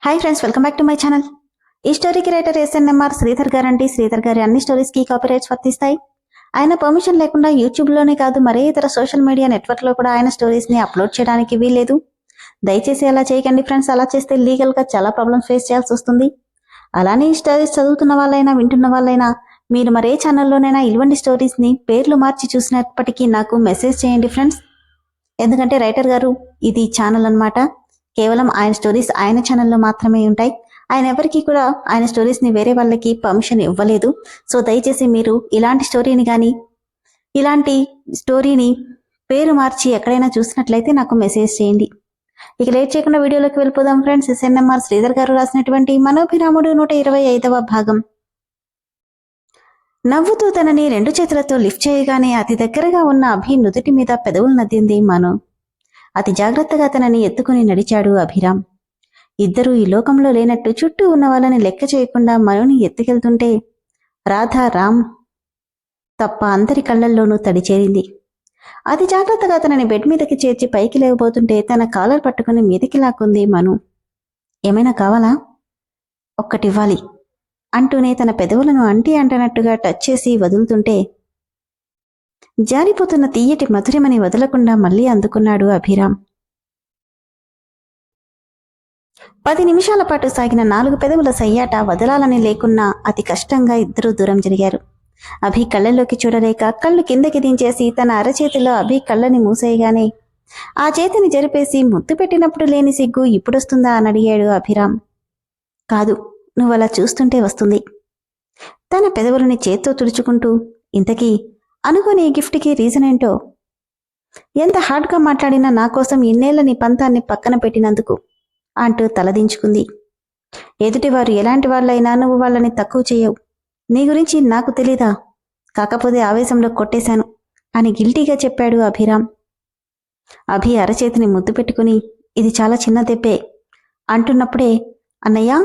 Hi friends, welcome back to my channel. ఈ స్టోరీకి writer SNMR Sridhar గారండి. శ్రీధర్ గారి అన్ని స్టోరీస్కి కాపీరైట్స్ వర్తిస్తాయి. ఆయన పర్మిషన్ లేకుండా యూట్యూబ్లోనే కాదు మరే ఇతర సోషల్ మీడియా నెట్వర్క్లో కూడా ఆయన స్టోరీస్ని అప్లోడ్ చేయడానికి వీల్లేదు. దయచేసి అలా చేయకండి ఫ్రెండ్స్. అలా చేస్తే లీగల్గా చాలా ప్రాబ్లమ్స్ ఫేస్ చేయాల్సి వస్తుంది. అలానే ఈ స్టోరీస్ చదువుతున్న వాళ్ళైనా వింటున్న వాళ్ళైనా మీరు మరే ఛానల్లోనైనా ఇటువంటి స్టోరీస్ని పేర్లు మార్చి చూసినప్పటికీ నాకు మెసేజ్ చేయండి ఫ్రెండ్స్. ఎందుకంటే రైటర్ గారు ఇది ఛానల్ అన్నమాట. కేవలం ఆయన స్టోరీస్ ఆయన ఛానల్లో మాత్రమే ఉంటాయి. ఆయన ఎవరికి కూడా ఆయన స్టోరీస్ని వేరే వాళ్ళకి పర్మిషన్ ఇవ్వలేదు. సో దయచేసి మీరు ఇలాంటి స్టోరీని పేరు మార్చి ఎక్కడైనా చూసినట్లయితే నాకు మెసేజ్ చేయండి. ఇక లేట్ చేయకుండా వీడియోలోకి వెళ్ళిపోదాం ఫ్రెండ్స్. ఎస్ఎన్ఎంఆర్ శ్రీధర్ గారు రాసినటువంటి మనోభిరాముడు 125వ భాగం. నవ్వుతూ తనని 2 చేతులతో లిఫ్ట్ చేయగానే అతి దగ్గరగా ఉన్న అభి నుదుటి మీద పెదవులు నద్దింది మనో. అతి జాగ్రత్తగా తనని ఎత్తుకుని నడిచాడు అభిరామ్. ఇద్దరూ ఈ లోకంలో లేనట్టు చుట్టూ ఉన్న వాళ్ళని లెక్క చేయకుండా మనోని ఎత్తుకెళ్తుంటే రాధ, రామ్ తప్ప అందరి కళ్లల్లోనూ తడిచేరింది. అతి జాగ్రత్తగా తనని బెడ్ మీదకి చేర్చి పైకి లేవబోతుంటే తన కాలర్ పట్టుకుని మీదకి లాక్కుంది మను. ఏమైనా కావాలా? ఒక్కటివ్వాలి అంటూనే తన పెదవులను అంటనట్టుగా టచ్ చేసి వదులుతుంటే జారిపోతున్న తీయటి మధురిమని వదలకుండా మళ్లీ అందుకున్నాడు అభిరామ్. 10 నిమిషాల పాటు సాగిన 4 పెదవుల సయ్యాట వదలాలని లేకున్నా అతి కష్టంగా ఇద్దరూ దూరం జరిగారు. అభి కళ్ళల్లోకి చూడలేక కళ్ళు కిందకి దించేసి తన అరచేతిలో అభి కళ్ళని మూసేయగానే ఆ చేతిని జరిపేసి ముద్దు పెట్టినప్పుడు లేని సిగ్గు ఇప్పుడొస్తుందా అని అడిగాడు అభిరామ్. కాదు, నువ్వలా చూస్తుంటే వస్తుంది. తన పెదవులని చేత్తో తుడుచుకుంటూ ఇంతకీ అనుకోని ఈ గిఫ్ట్కి రీజన్ ఏంటో? ఎంత హార్డ్గా మాట్లాడినా నా కోసం ఇన్నేళ్ల నీ పంతాన్ని పక్కన పెట్టినందుకు అంటూ తలదించుకుంది. ఎదుటివారు ఎలాంటి వాళ్ళైనా నువ్వు వాళ్ళని తక్కువ చేయవు. నీ గురించి నాకు తెలీదా? కాకపోతే ఆవేశంలో కొట్టేశాను అని గిల్టీగా చెప్పాడు అభిరామ్. అభి అరచేతిని ముద్దు పెట్టుకుని ఇది చాలా చిన్న దెబ్బే అంటున్నప్పుడే అన్నయ్య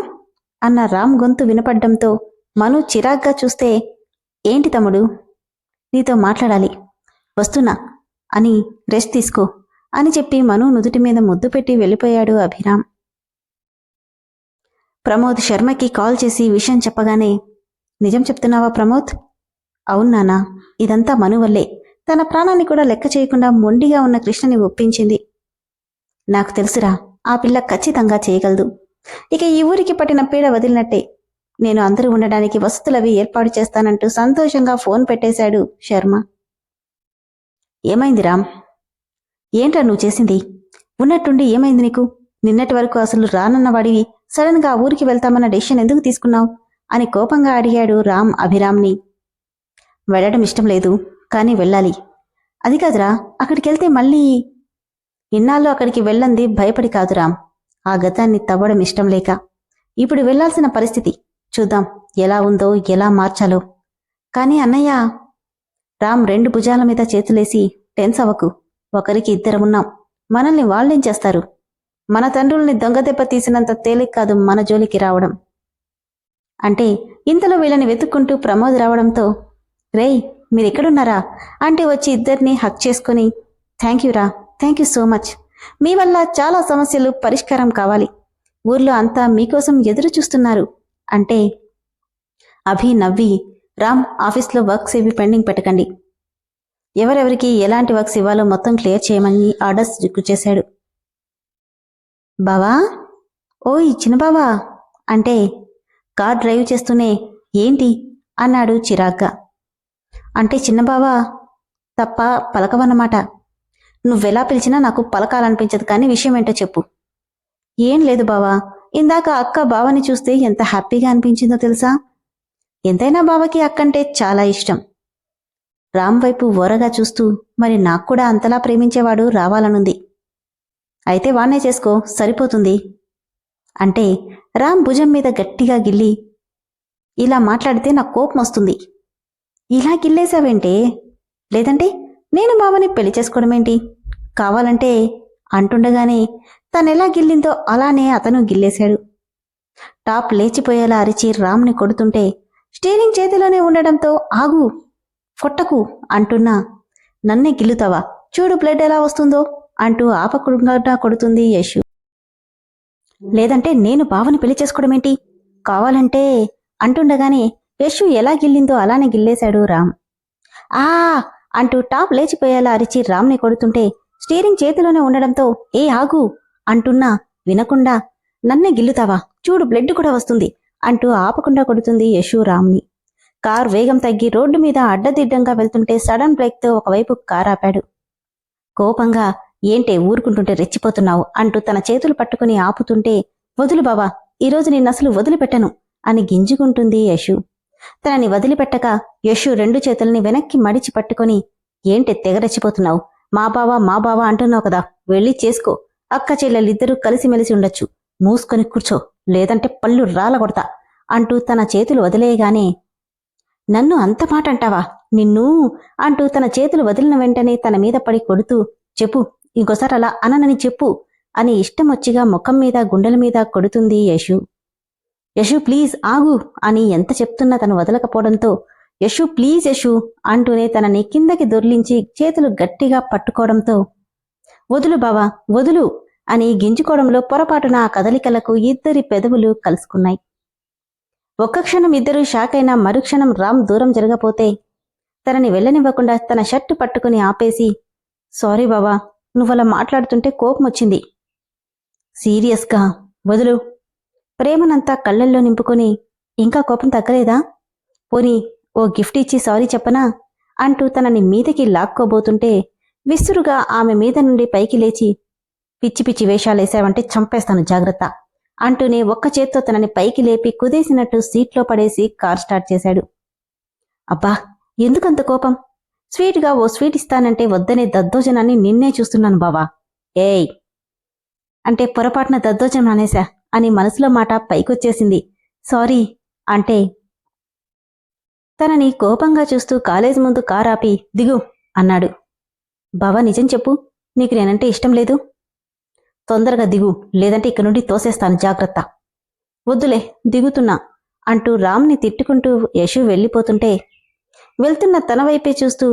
అన్న రామ్ గొంతు వినపడ్డంతో మను చిరాగ్గా చూస్తే ఏంటి తమ్ముడు, నీతో మాట్లాడాలి, వస్తున్నా అని రెస్ట్ తీసుకో అని చెప్పి మను నుదుటి మీద ముద్దు పెట్టి వెళ్ళిపోయాడు అభిరామ్. ప్రమోద్ శర్మకి కాల్ చేసి విషయం చెప్పగానే నిజం చెప్తున్నావా ప్రమోద్? అవును నాన్నా, ఇదంతా మను వల్లే. తన ప్రాణాన్ని కూడా లెక్క చేయకుండా మొండిగా ఉన్న కృష్ణని ఒప్పించింది. నాకు తెలుసురా, ఆ పిల్ల ఖచ్చితంగా చేయగలదు. ఇక ఈ ఊరికి పట్టిన పీడ వదిలినట్టే. నేను అందరూ ఉండడానికి వసతులవి ఏర్పాటు చేస్తానంటూ సంతోషంగా ఫోన్ పెట్టేశాడు శర్మ. ఏమైంది రామ్? ఏంట్రా నువ్వు చేసింది? ఉన్నట్టుండి ఏమైంది నీకు? నిన్నటి వరకు అసలు రానన్నవాడివి సడన్ గా ఊరికి వెళ్తామన్న డెసిషన్ ఎందుకు తీసుకున్నావు అని కోపంగా అడిగాడు రామ్ అభిరామ్ని. వెళ్ళడం ఇష్టం లేదు, కానీ వెళ్ళాలి. అది కాదురా, అక్కడికెళ్తే మళ్ళీ ఇన్నాళ్ళు అక్కడికి వెళ్ళంది భయపడి కాదు రామ్, ఆ గతాన్ని తవ్వడం ఇష్టం లేక. ఇప్పుడు వెళ్లాల్సిన పరిస్థితి. చూద్దాం ఎలా ఉందో, ఎలా మార్చాలో. కానీ అన్నయ్య, రామ్ 2 భుజాల మీద చేతులేసి టెన్స్ అవ్వకు. ఒకరికి 2 ఉన్నాం, మనల్ని వాళ్ళేం చేస్తారు? మన తండ్రుల్ని దొంగదెబ్బ తీసినంత తేలిక కాదు మన జోలికి రావడం. అంటే ఇంతలో వీళ్ళని వెతుక్కుంటూ ప్రమోద్ రావడంతో రేయ్ మీరెక్కడున్నారా అంటే వచ్చి ఇద్దరిని హక్ చేసుకుని థ్యాంక్ యూ సో మచ్. మీ వల్ల చాలా సమస్యలు పరిష్కారం కావాలి. ఊర్లో అంతా మీకోసం ఎదురు చూస్తున్నారు అంటే అభి నవ్వి రామ్ ఆఫీస్లో వర్క్స్ ఏవి పెండింగ్ పెట్టకండి, ఎవరెవరికి ఎలాంటి వర్క్స్ ఇవ్వాలో మొత్తం క్లియర్ చేయమని ఆర్డర్స్ చేశాడు. బావా, ఓయ్ చిన్నబావా అంటే కార్ డ్రైవ్ చేస్తూనే ఏంటి అన్నాడు చిరాగ్గా. అంటే చిన్నబావా తప్ప పలకవన్నమాట. నువ్వెలా పిలిచినా నాకు పలకాలనిపించదు, కానీ విషయం ఏంటో చెప్పు. ఏం లేదు బావా, ఇందాక అక్క బావని చూస్తే ఎంత హ్యాపీగా అనిపించిందో తెలుసా? ఎంతైనా బావకి అక్కంటే చాలా ఇష్టం. రామ్ వైపు ఓరగా చూస్తూ మరి నాకు కూడా అంతలా ప్రేమించేవాడు రావాలనుంది. అయితే వాణ్ణే చేసుకో, సరిపోతుంది అంటే రామ్ భుజం మీద గట్టిగా గిల్లి ఇలా మాట్లాడితే నాకు కోపం వస్తుంది. ఇలా గిల్లేశావేంటే? లేదంటే నేను బావని పెళ్లి చేసుకోవడమేంటి? కావాలంటే అంటుండగానే తనెలా గిల్లిందో అలానే అతను గిల్లేశాడు. టాప్ లేచిపోయేలా అరిచి రామ్ని కొడుతుంటే స్టీరింగ్ చేతిలోనే ఉండడంతో ఆగు, కొట్టకు అంటున్నా నన్నే గిల్లుతావా, చూడు బ్లడ్ ఎలా వస్తుందో అంటూ ఆపకుండా కొడుతుంది యశు. లేదంటే నేను బావని పెళ్లి చేసుకోవడమేంటి? కావాలంటే అంటుండగానే యశు ఎలా గిల్లిందో అలానే గిల్లేశాడు రామ్. ఆ అంటూ టాప్ లేచిపోయేలా అరిచి రామ్ని కొడుతుంటే స్టీరింగ్ చేతిలోనే ఉండడంతో ఏ ఆగు అంటున్నా వినకుండా నన్నే గిల్లుతావా, చూడు బ్లడ్ కూడా వస్తుంది అంటూ ఆపకుండా కొడుతుంది యశు రామ్ని. కార్ వేగం తగ్గి రోడ్డు మీద అడ్డదిడ్డంగా వెళ్తుంటే సడన్ బ్రేక్తో ఒకవైపు కార్ ఆపాడు. కోపంగా ఏంటే ఊరుకుంటుంటే రెచ్చిపోతున్నావు అంటూ తన చేతులు పట్టుకుని ఆపుతుంటే వదులు బావా, ఈరోజు నిన్నసలు వదిలిపెట్టను అని గింజుకుంటుంది యశు. తనని వదిలిపెట్టక యశు 2 చేతుల్ని వెనక్కి మడిచి పట్టుకొని ఏంటే తెగరెచ్చిపోతున్నావు, మా బావా అంటున్నావు కదా, వెళ్ళి చేసుకో, అక్క చెల్లెలిద్దరూ కలిసిమెలిసి ఉండొచ్చు, మూసుకొని కూర్చో, లేదంటే పళ్ళు రాలగొడతా అంటూ తన చేతులు వదిలేయగానే నన్ను అంత మాట అంటావా నిన్ను అంటూ తన చేతులు వదిలిన వెంటనే తన మీద పడి కొడుతూ చెప్పు, ఇంకోసారి అలా అననని చెప్పు అని ఇష్టమొచ్చిగా ముఖం మీద గుండెల మీద కొడుతుంది యశు. యశు ప్లీజ్ ఆగు అని ఎంత చెప్తున్నా తను వదలకపోవడంతో యశు ప్లీజ్ యశు అంటూనే తనని కిందకి దొర్లించి చేతులు గట్టిగా పట్టుకోవడంతో వదులు బావా వదులు అని గింజుకోవడంలో పొరపాటున ఆ కదలికలకు ఇద్దరి పెదవులు కలుసుకున్నాయి. ఒక్క క్షణం ఇద్దరూ షాక్ అయినా మరుక్షణం రామ్ దూరం జరగపోతే తనని వెళ్ళనివ్వకుండా తన షర్టు పట్టుకుని ఆపేసి సారీ బావా, నువ్వలా మాట్లాడుతుంటే కోపం వచ్చింది, సీరియస్గా వదులు, ప్రేమనంతా కళ్ళల్లో నింపుకొని ఇంకా కోపం తగ్గలేదా, పోనీ ఓ గిఫ్ట్ ఇచ్చి సారీ చెప్పనా అంటూ తనని మీదకి లాక్కోబోతుంటే విసురుగా ఆమె మీద నుండి పైకి లేచి పిచ్చి పిచ్చి వేషాలేసావంటే చంపేస్తాను జాగ్రత్త అంటూనే ఒక్క చేత్తో తనని పైకి లేపి కుదేసినట్టు సీట్లో పడేసి కార్ స్టార్ట్ చేశాడు. అబ్బా ఎందుకంత కోపం, స్వీట్గా ఓ స్వీట్ ఇస్తానంటే వద్దనే దద్దోజనాన్ని నిన్నే చూస్తున్నాను బావా, ఏయ్ అంటే పొరపాటున దద్దోజనం అనేశా అని మనసులో మాట పైకొచ్చేసింది, సారీ అంటే తనని కోపంగా చూస్తూ కాలేజ్ ముందు కార్ ఆపి దిగు అన్నాడు. బావా నిజం చెప్పు, నీకు నేనంటే ఇష్టం లేదు, తొందరగా దిగు లేదంటే ఇక నుండి తోసేస్తాను జాగ్రత్త, వద్దులే దిగుతున్నా అంటూ రామ్ని తిట్టుకుంటూ యశు వెళ్ళిపోతుంటే వెళ్తున్న తన వైపే చూస్తూ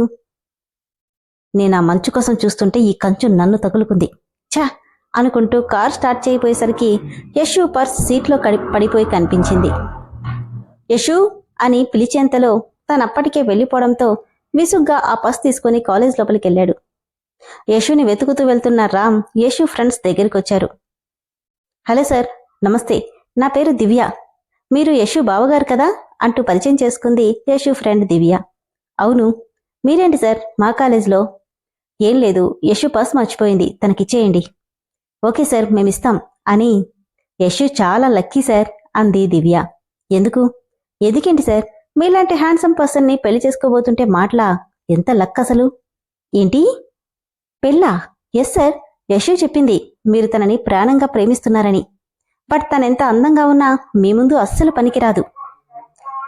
నేనా మంచు కోసం చూస్తుంటే ఈ కంచు నన్ను తగులుకుంది ఛా అనుకుంటూ కార్ స్టార్ట్ చేయబోయేసరికి యశు పర్స్ సీట్లో పడిపోయి కనిపించింది. యశు అని పిలిచేంతలో తనప్పటికే వెళ్ళిపోవడంతో విసుగ్గా ఆ పర్స్ తీసుకుని కాలేజ్ లోపలికెళ్లాడు. యశుని వెతుకుతూ వెళ్తున్న Ram Yashu friends దగ్గరికొచ్చారు. Hello sir, నమస్తే, నా పేరు దివ్య, మీరు యశు బావగారు కదా అంటూ పరిచయం చేసుకుంది యశు ఫ్రెండ్ దివ్య. అవును, మీరేంటి సార్ మా కాలేజ్లో, ఏం లేదు యశు పర్స్ మర్చిపోయింది తనకిచ్చేయండి. ఓకే సార్ మేమిస్తాం అని యశు చాలా లక్కీ సార్ అంది దివ్య. ఎందుకు ఎదికేంటి సార్, మీలాంటి హ్యాండ్సమ్ పర్సన్ని పెళ్లి చేసుకోబోతుంటే మాటలా, ఎంత లక్ అసలు. ఏంటి పెళ్ళా? ఎస్ సార్, యశు చెప్పింది మీరు తనని ప్రాణంగా ప్రేమిస్తున్నారని, బట్ తనెంత అందంగా ఉన్నా మీ ముందు అస్సలు పనికిరాదు.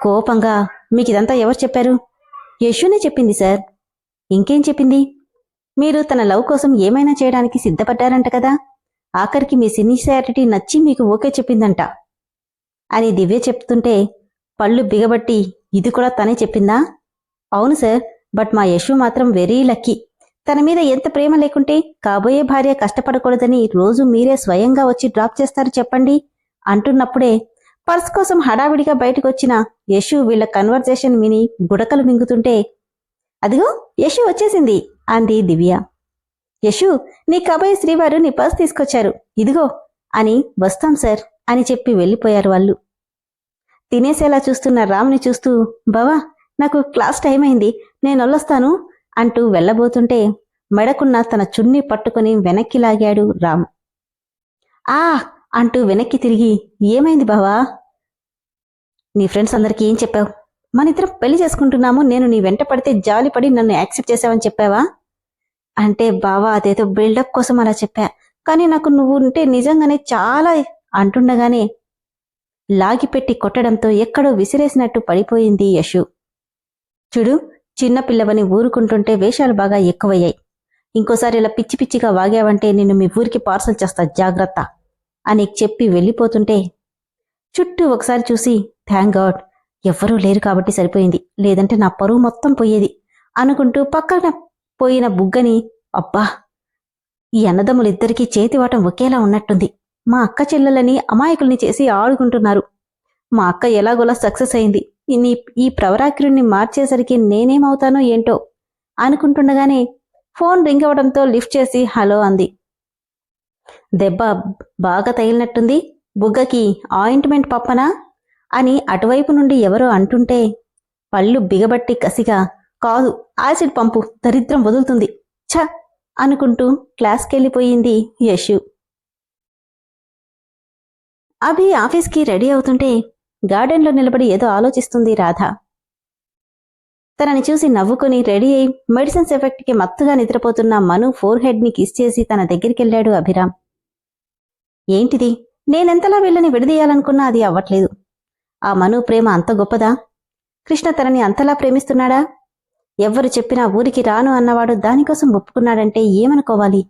కోపంగా మీకిదంతా ఎవరు చెప్పారు? యశునే చెప్పింది సార్. ఇంకేం చెప్పింది? మీరు తన లవ్ కోసం ఏమైనా చేయడానికి సిద్ధపడ్డారంట కదా, ఆఖరికి మీ సిన్సియారిటీ నచ్చి మీకు ఓకే చెప్పిందంట అని దివ్య చెప్తుంటే పళ్ళు బిగబట్టి ఇది కూడా తనే చెప్పిందా? అవును సార్, బట్ మా యశు మాత్రం వెరీ లక్కీ, తన మీద ఎంత ప్రేమ లేకుంటే కాబోయే భార్య కష్టపడకూడదని రోజు మీరే స్వయంగా వచ్చి డ్రాప్ చేస్తారు చెప్పండి అంటున్నప్పుడే పర్స్ కోసం హడావిడిగా బయటకొచ్చిన యశు వీళ్ల కన్వర్జేషన్ విని గుడకలు మింగుతుంటే అదిగో యశు వచ్చేసింది అంది దివ్య. యశు నీ కాబోయే శ్రీవారు నీ పర్స్ తీసుకొచ్చారు ఇదిగో అని వస్తాం సార్ అని చెప్పి వెళ్ళిపోయారు వాళ్ళు. తినేసేలా చూస్తున్న రామ్ని చూస్తూ బావా నాకు క్లాస్ టైం అయింది నేనొల్లొస్తాను అంటూ వెళ్లబోతుంటే మెడకున్న తన చున్నీ పట్టుకుని వెనక్కి లాగాడు రామ్. ఆ అంటూ వెనక్కి తిరిగి ఏమైంది బావా, నీ ఫ్రెండ్స్ అందరికీ ఏం చెప్పావు? మనిద్దరం పెళ్లి చేసుకుంటున్నాము, నేను నీ వెంట పడితే జాలిపడి నన్ను యాక్సెప్ట్ చేసావని చెప్పావా? అంటే బావా అదేదో బిల్డప్ కోసం అలా చెప్పా, కానీ నాకు నువ్వు ఉంటే నిజంగానే చాలా అంటుండగానే లాగిపెట్టి కొట్టడంతో ఎక్కడో విసిరేసినట్టు పడిపోయింది యశు. చూడు చిన్నపిల్లవని ఊరుకుంటుంటే వేషాలు బాగా ఎక్కువయ్యాయి, ఇంకోసారి ఇలా పిచ్చి పిచ్చిగా వాగావంటే నిన్ను మీ ఊరికి పార్సల్ చేస్తా జాగ్రత్త అని చెప్పి వెళ్ళిపోతుంటే చుట్టూ ఒకసారి చూసి థ్యాంక్ గాడ్ ఎవ్వరూ లేరు కాబట్టి సరిపోయింది, లేదంటే నా పరువు మొత్తం పోయేది అనుకుంటూ పక్కన పోయిన బుగ్గని అబ్బా ఈ అన్నదమ్ములిద్దరికీ చేతివాటం ఒకేలా ఉన్నట్టుంది, మా అక్క చెల్లెలని అమాయకుల్ని చేసి ఆడుకుంటున్నారు. మా అక్క ఎలాగోలా సక్సెస్ అయింది. ఈ ప్రవరాకిరుణ్ణి మార్చేసరికి నేనేమవుతానో ఏంటో అనుకుంటుండగానే ఫోన్ రింగ్ అవడంతో లిఫ్ట్ చేసి హలో అంది. దెబ్బ బాగా తగిలినట్టుంది, బుగ్గకి ఆయింట్మెంట్ పప్పనా అని అటువైపు నుండి ఎవరో అంటుంటే పళ్ళు బిగబట్టి కసిగా, కాదు యాసిడ్ పంపు, దరిద్రం వదులుతుంది, ఛ అనుకుంటూ క్లాస్కెళ్ళిపోయింది యశు. అభి ఆఫీస్కి రెడీ అవుతుంటే గార్డెన్లో నిలబడి ఏదో ఆలోచిస్తుంది రాధ. తనని చూసి నవ్వుకుని రెడీ అయి మెడిసిన్స్ ఎఫెక్ట్కి మత్తుగా నిద్రపోతున్న మను ఫోర్ హెడ్ని కిస్ చేసి తన దగ్గరికెళ్లాడు అభిరామ్. ఏంటిది, నేనెంతలా వీళ్ళని విడదీయాలనుకున్నా అది అవ్వట్లేదు. ఆ మను ప్రేమ అంత గొప్పదా? కృష్ణ తనని అంతలా ప్రేమిస్తున్నాడా? ఎవ్వరు చెప్పినా ఊరికి రాను అన్నవాడు దానికోసం ఒప్పుకున్నాడంటే ఏమనుకోవాలి?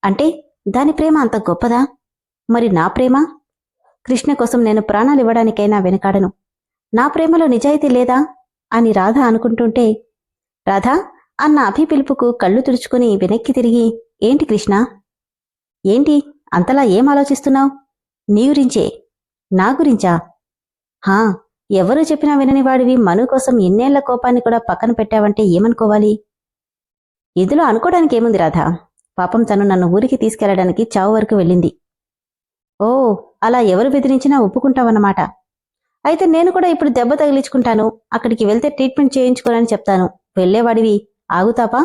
అంటే దాని ప్రేమ అంత గొప్పదా? మరి నా ప్రేమ? కృష్ణ కోసం నేను ప్రాణాలివ్వడానికైనా వెనకాడను. నా ప్రేమలో నిజాయితీ లేదా అని రాధ అనుకుంటుంటే, రాధా అన్న అభి పిలుపుకు కళ్ళు తుడుచుకుని వెనక్కి తిరిగి, ఏంటి కృష్ణ? ఏంటి అంతలా ఏం ఆలోచిస్తున్నావు? నీ గురించే. నా గురించా? హా, ఎవరూ చెప్పినా వినని వాడివి మను కోసం ఎన్నేళ్ల కోపాన్ని కూడా పక్కన పెట్టావంటే ఏమనుకోవాలి? ఇందులో అనుకోవడానికి ఏముంది రాధా? పాపం తను నన్ను ఊరికి తీసుకెళ్లడానికి చావు వరకు వెళ్ళింది. ఓ, అలా ఎవరు బెదిరించినా ఒప్పుకుంటావన్నమాట. అయితే నేను కూడా ఇప్పుడు దెబ్బ తగిలించుకుంటాను, అక్కడికి వెళ్తే ట్రీట్మెంట్ చేయించుకోనని చెప్తాను. వెళ్లేవాడివి ఆగుతాపా?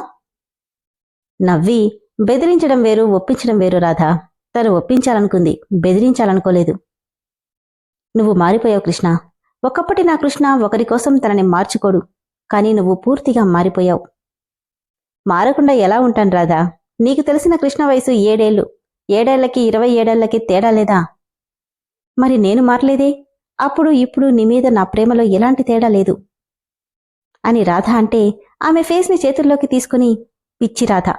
నవ్వి, బెదిరించడం వేరు, ఒప్పించడం వేరు రాధా. తను ఒప్పించాలనుకుంది, బెదిరించాలనుకోలేదు. నువ్వు మారిపోయావు కృష్ణ. ఒకప్పటి నా కృష్ణ ఒకరి కోసం తనని మార్చుకోడు, కానీ నువ్వు పూర్తిగా మారిపోయావు. మారకుండా ఎలా ఉంటాను రాధా? నీకు తెలిసిన కృష్ణ వయసు 7 ఏళ్లు. 7 ఏళ్లకి 27 ఏళ్లకి తేడా లేదా? మరి నేను మారలేదే? అప్పుడు ఇప్పుడు నీ మీద నా ప్రేమలో ఎలాంటి తేడా లేదు అని రాధ అంటే, ఆమె ఫేస్ని చేతుల్లోకి తీసుకుని, పిచ్చి రాధ,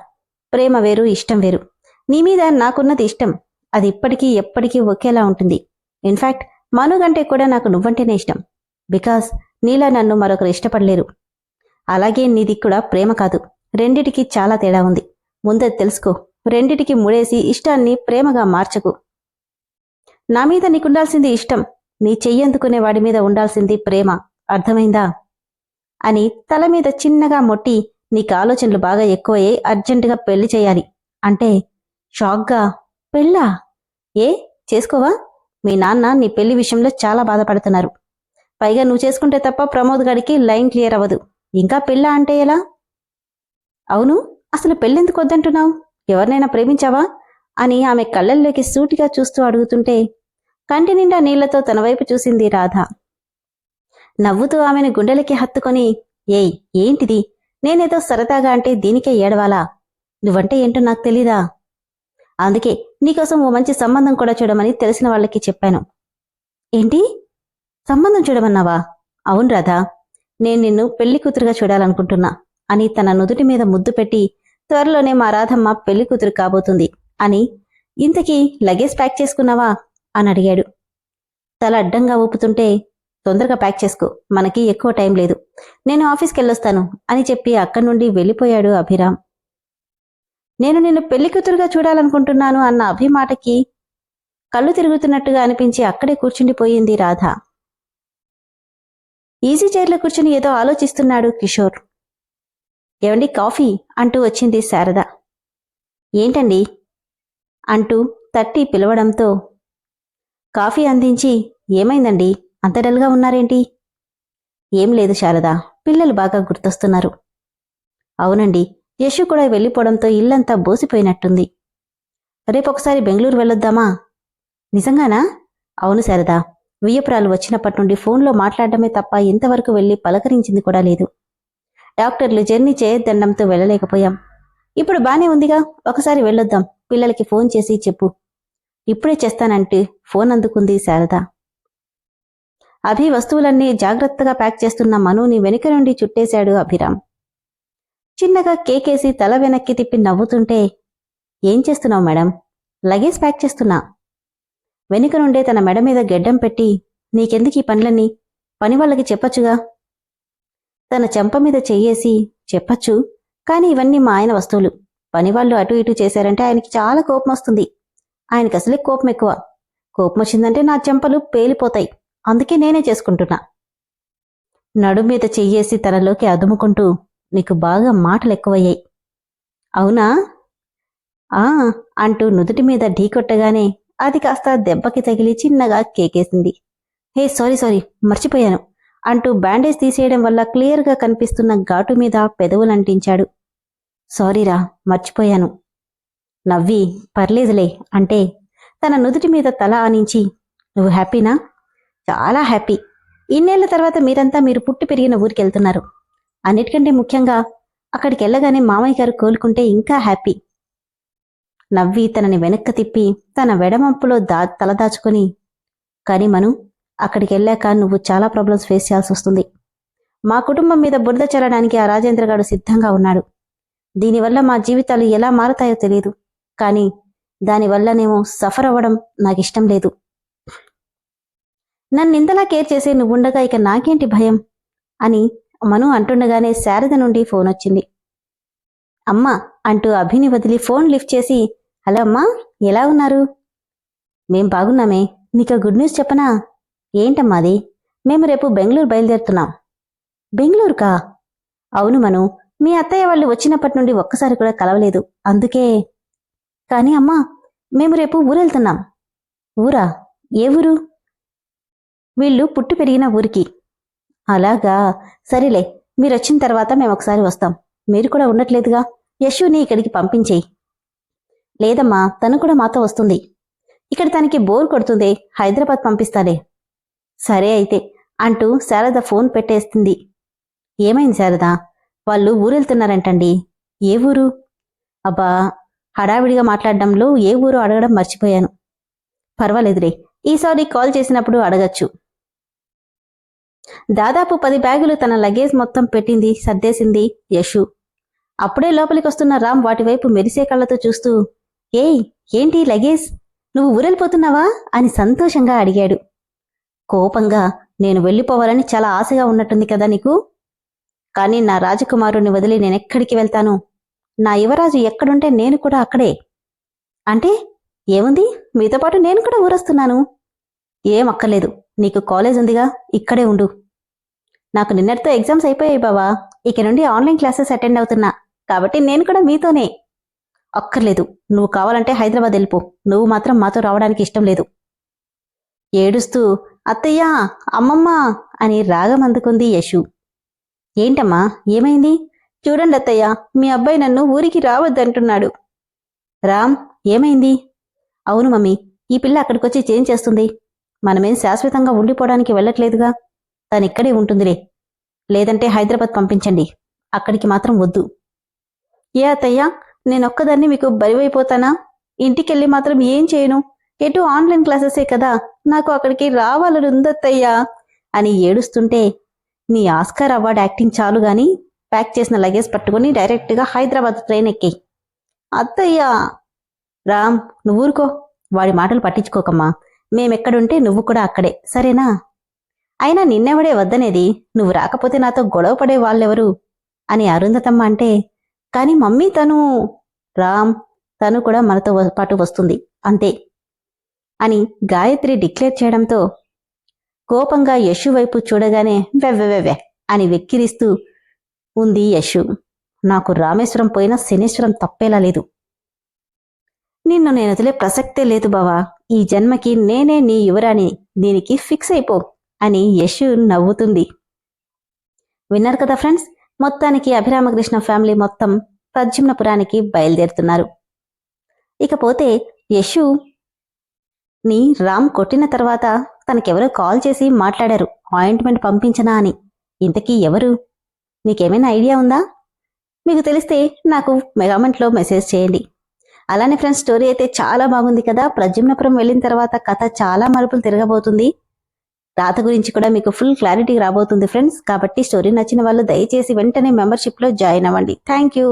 ప్రేమ వేరు, ఇష్టం వేరు. నీ మీద నాకున్నది ఇష్టం. అది ఇప్పటికీ ఎప్పటికీ ఒకేలా ఉంటుంది. ఇన్ఫాక్ట్ మను కంటే కూడా నాకు నువ్వంటేనే ఇష్టం. బికాస్ నీలా నన్ను మరొకరు ఇష్టపడలేరు. అలాగే నీది కూడా ప్రేమ కాదు. రెండిటికి చాలా తేడా ఉంది. ముందది తెలుసుకో. రెండిటికి ముడేసి ఇష్టాన్ని ప్రేమగా మార్చకు. నా మీద నీకుండాల్సింది ఇష్టం, నీ చెయ్యందుకునే వాడి మీద ఉండాల్సింది ప్రేమ. అర్థమైందా? అని తల మీద చిన్నగా మొట్టి, నీకు ఆలోచనలు బాగా ఎక్కువయ్యి అర్జెంటుగా పెళ్లి చేయాలి అంటే షాక్గా, పెళ్ళా? ఏ చేసుకోవా? మీ నాన్న నీ పెళ్లి విషయంలో చాలా బాధపడుతున్నారు. పైగా నువ్వు చేసుకుంటే తప్ప ప్రమోద్ గడికి లైన్ క్లియర్ అవ్వదు. ఇంకా పెళ్ళా అంటే ఎలా? అవును, అసలు పెళ్ళెందుకు వద్దంటున్నావు? ఎవరినైనా ప్రేమించావా అని ఆమె కళ్ళల్లోకి సూటిగా చూస్తూ అడుగుతుంటే కంటి నిండా నీళ్లతో తన వైపు చూసింది రాధ. నవ్వుతూ ఆమెను గుండెలకి హత్తుకొని, ఏయ్ ఏంటిది? నేనేదో సరదాగా అంటే దీనికే ఏడవాలా? నువ్వంటే ఏంటో నాకు తెలీదా? అందుకే నీకోసం ఓ మంచి సంబంధం కూడా చూడమని తెలిసిన వాళ్ళకి చెప్పాను. ఏంటి సంబంధం చూడమన్నావా? అవును రాధా, నేను నిన్ను పెళ్లి కూతురుగా చూడాలనుకుంటున్నా అని తన నుదుటి మీద ముద్దు పెట్టి, త్వరలోనే మా రాధమ్మ పెళ్లి కూతురు కాబోతుంది అని. ఇంతకీ లగేజ్ ప్యాక్ చేసుకున్నావా అని అడిగాడు. తల అడ్డంగా ఊపుతుంటే, తొందరగా ప్యాక్ చేసుకో, మనకి ఎక్కువ టైం లేదు, నేను ఆఫీస్కి వెళ్ళొస్తాను అని చెప్పి అక్కడి నుండి వెళ్ళిపోయాడు అభిరామ్. నేను నిన్ను పెళ్లి కూతురుగా చూడాలనుకుంటున్నాను అన్న అభి మాటకి కళ్ళు తిరుగుతున్నట్టుగా అనిపించి అక్కడే కూర్చుండిపోయింది రాధ. ఈజీ చైర్లో కూర్చుని ఏదో ఆలోచిస్తున్నాడు కిషోర్. ఏవండి కాఫీ అంటూ వచ్చింది శారద. ఏంటండి అంటూ తట్టి పిలవడంతో కాఫీ అందించి, ఏమైందండి అంత డల్గా ఉన్నారేంటి? ఏం లేదు శారద, పిల్లలు బాగా గుర్తొస్తున్నారు. అవునండి, యశు కూడా వెళ్ళిపోవడంతో ఇల్లంతా బోసిపోయినట్టుంది. రేపొకసారి బెంగళూరు వెళ్ళొద్దామా? నిజంగానా? అవును శారదా, వియ్యపురాలు వచ్చినప్పటి నుండి ఫోన్లో మాట్లాడటమే తప్ప ఇంతవరకు వెళ్ళి పలకరించింది కూడా లేదు. డాక్టర్లు జర్నీ చేయొద్దనడంతో వెళ్ళలేకపోయాం. ఇప్పుడు బానే ఉందిగా, ఒకసారి వెళ్ళొద్దాం. పిల్లలకి ఫోన్ చేసి చెప్పు. ఇప్పుడే చేస్తానంటే ఫోన్ అందుకుంది శారద. అభి వస్తువులన్నీ జాగ్రత్తగా ప్యాక్ చేస్తున్న మనుని వెనుక నుండి చుట్టేశాడు అభిరామ్. చిన్నగా కేకేసి తల వెనక్కి తిప్పి నవ్వుతుంటే, ఏం చేస్తున్నావు మేడం? లగేజ్ ప్యాక్ చేస్తున్నా. వెనుక నుండే తన మెడ మీద గెడ్డం పెట్టి, నీకెందుకు ఈ పనులన్నీ? పని వాళ్ళకి చెప్పచ్చుగా. తన చెంప మీద చెయ్యేసి, చెప్పచ్చు, కానీ ఇవన్నీ మా ఆయన వస్తువులు. పనివాళ్లు అటు ఇటు చేశారంటే ఆయనకి చాలా కోపం వస్తుంది ఆయనకి అసలే కోపం ఎక్కువ. కోపం వచ్చిందంటే నా చెంపలు పేలిపోతాయి. అందుకే నేనే చేసుకుంటున్నా. నడుం మీద చెయ్యేసి తనలోకి అదుముకుంటూ, నీకు బాగా మాటలు ఎక్కువయ్యాయి. అవునా? ఆ అంటూ నుదుటి మీద ఢీకొట్టగానే అది కాస్త దెబ్బకి తగిలి చిన్నగా కేకేసింది. హే సారీ మర్చిపోయాను అంటూ బ్యాండేజ్ తీసేయడం వల్ల క్లియర్గా కనిపిస్తున్న ఘాటు మీద పెదవులంటించాడు. సారీరా, మర్చిపోయాను. నవ్వి పర్లేదులే అంటే తన నుదుటి మీద తల ఆనించి, నువ్వు హ్యాపీనా? చాలా హ్యాపీ. ఇన్నేళ్ల తర్వాత మీరంతా మీరు పుట్టి పెరిగిన ఊరికెళ్తున్నారు. అన్నిటికంటే ముఖ్యంగా అక్కడికెళ్లగానే మామయ్య గారు కోలుకుంటే ఇంకా హ్యాపీ. నవ్వి తనని వెనక్కి తిప్పి తన వెడమంపులో తలదాచుకొని, కాని మను, అక్కడికెళ్ళాక నువ్వు చాలా ప్రాబ్లమ్స్ ఫేస్ చేయాల్సి వస్తుంది. మా కుటుంబం మీద బురద చల్లడానికి ఆ రాజేంద్రగాడు సిద్ధంగా ఉన్నాడు. దీనివల్ల మా జీవితాలు ఎలా మారతాయో తెలియదు. కానీ దానివల్లనేమో సఫర్ అవ్వడం నాకిష్టం లేదు. నన్నింతలా కేర్ చేసే నువ్వుండగా ఇక నాకేంటి భయం అని మను అంటుండగానే శారద నుండి ఫోన్ వచ్చింది. అమ్మా అంటూ అభిని వదిలి ఫోన్ లిఫ్ట్ చేసి, హలో అమ్మా, ఎలా ఉన్నారు? మేం బాగున్నామే. నీకు గుడ్ న్యూస్ చెప్పనా? ఏంటమ్మా అది? మేము రేపు బెంగళూరు బయలుదేరుతున్నాం. బెంగళూరుకా? అవును మను, మీ అత్తయ్య వాళ్ళు వచ్చినప్పటి నుండి ఒక్కసారి కూడా కలవలేదు, అందుకే. కానీ అమ్మా, మేము రేపు ఊరెళ్తున్నాం. ఊరా? ఏ ఊరు? వీళ్ళు పుట్టి పెరిగిన ఊరికి. అలాగా, సరేలే, మీరొచ్చిన తర్వాత మేమొకసారి వస్తాం. మీరు కూడా ఉండట్లేదుగా, యశుని ఇక్కడికి పంపించేయి. లేదమ్మా, తను కూడా మాతో వస్తుంది. ఇక్కడ తనకి బోర్ కొడుతుంది, హైదరాబాద్ పంపిస్తాలే. సరే అయితే అంటూ శారద ఫోన్ పెట్టేస్తుంది. ఏమైంది శారద? వాళ్ళు ఊరెళ్తున్నారంటండి. ఏ ఊరు? అబ్బా, హడావిడిగా మాట్లాడడంలో ఏ ఊరు అడగడం మర్చిపోయాను. పర్వాలేదులే, ఈసారి కాల్ చేసినప్పుడు అడగచ్చు. దాదాపు 10 బ్యాగులు తన లగేజ్ మొత్తం పెట్టింది, సర్దేసింది యశు. అప్పుడే లోపలికొస్తున్న రామ్ వాటివైపు మెరిసే కళ్ళతో చూస్తూ, ఏయ్, ఏంటి లగేజ్? నువ్వు ఊరెళ్ళిపోతున్నావా అని సంతోషంగా అడిగాడు. కోపంగా, నేను వెళ్ళిపోవాలని చాలా ఆశగా ఉన్నట్టుంది కదా నీకు? కానీ నా రాజకుమారుణ్ణి వదిలి నేనెక్కడికి వెళ్తాను? నా యువరాజు ఎక్కడుంటే నేను కూడా అక్కడే. అంటే ఏముంది, మీతో పాటు నేను కూడా ఊరొస్తున్నాను. ఏం అక్కర్లేదు, నీకు కాలేజ్ ఉందిగా, ఇక్కడే ఉండు. నాకు నిన్నటితో ఎగ్జామ్స్ అయిపోయాయి బావా, ఇక నుండి ఆన్లైన్ క్లాసెస్ అటెండ్ అవుతున్నా, కాబట్టి నేను కూడా మీతోనే. అక్కర్లేదు, నువ్వు కావాలంటే హైదరాబాద్ వెళ్ళిపో, నువ్వు మాత్రం మాతో రావడానికి ఇష్టం లేదు. ఏడుస్తూ అత్తయ్యా, అమ్మమ్మ అని రాగం అందుకుంది యశు. ఏంటమ్మా, ఏమైంది? చూడండి అత్తయ్య, మీ అబ్బాయి నన్ను ఊరికి రావద్దంటున్నాడు. రామ్, ఏమైంది? అవును మమ్మీ, ఈ పిల్ల అక్కడికొచ్చి చేంజ్ చేస్తుంది. మనమేం శాశ్వతంగా ఉండిపోవడానికి వెళ్ళట్లేదుగా, తనిక్కడే ఉంటుందిలే. లేదంటే హైదరాబాద్ పంపించండి, అక్కడికి మాత్రం వద్దు. ఏ అత్తయ్య, నేనొక్కదాన్ని మీకు బరివైపోతానా? ఇంటికెళ్ళి మాత్రం ఏం చేయను? ఎటు ఆన్లైన్ క్లాసెసే కదా, నాకు అక్కడికి రావాలనుందత్తయ్యా అని ఏడుస్తుంటే, నీ ఆస్కార్ అవార్డ్ యాక్టింగ్ చాలు గాని ప్యాక్ చేసిన లగేజ్ పట్టుకుని డైరెక్ట్గా హైదరాబాద్ ట్రైన్ ఎక్కి. అత్తయ్యా. రామ్, నువ్వూరుకో, వాడి మాటలు పట్టించుకోకమ్మా. మేమెక్కడుంటే నువ్వు కూడా అక్కడే, సరేనా? అయినా నిన్నెవడే వద్దనేది? నువ్వు రాకపోతే నాతో గొడవ పడే వాళ్ళెవరు అని అరుంధతమ్మ అంటే, కాని మమ్మీ తను. రామ్, తను కూడా మనతో పాటు వస్తుంది, అంతే అని గాయత్రి డిక్లేర్ చేయడంతో కోపంగా యశు వైపు చూడగానే వెవ్వెవ్వె అని వెక్కిరిస్తూ ఉంది యశు. నాకు రామేశ్వరం పోయినా శనేశ్వరం తప్పేలా లేదు. నిన్ను నేను వదిలే ప్రసక్తే లేదు బావా, ఈ జన్మకి నేనే నీ యువరాణి, దీనికి ఫిక్స్ అయిపో అని యశు నవ్వుతుంది. విన్నారు కదా ఫ్రెండ్స్, మొత్తానికి అభిరామకృష్ణ ఫ్యామిలీ మొత్తం ప్రద్యుమ్నపురానికి బయలుదేరుతున్నారు. ఇకపోతే యశు ని రామ్ కొట్టిన తర్వాత తనకెవరో కాల్ చేసి మాట్లాడారు, ఆయింట్మెంట్ పంపించనా అని. ఇంతకీ ఎవరు? మీకేమైనా ఐడియా ఉందా? మీకు తెలిస్తే నాకు మెగామెంట్లో మెసేజ్ చేయండి. అలానే ఫ్రెండ్స్, స్టోరీ అయితే చాలా బాగుంది కదా. ప్రద్యుమ్నపురం వెళ్ళిన తర్వాత కథ చాలా మలుపులు తిరగబోతుంది. రాత గురించి కూడా మీకు ఫుల్ క్లారిటీ రాబోతుంది ఫ్రెండ్స్. కాబట్టి స్టోరీ నచ్చిన వాళ్ళు దయచేసి వెంటనే మెంబర్షిప్లో జాయిన్ అవ్వండి. Thank you.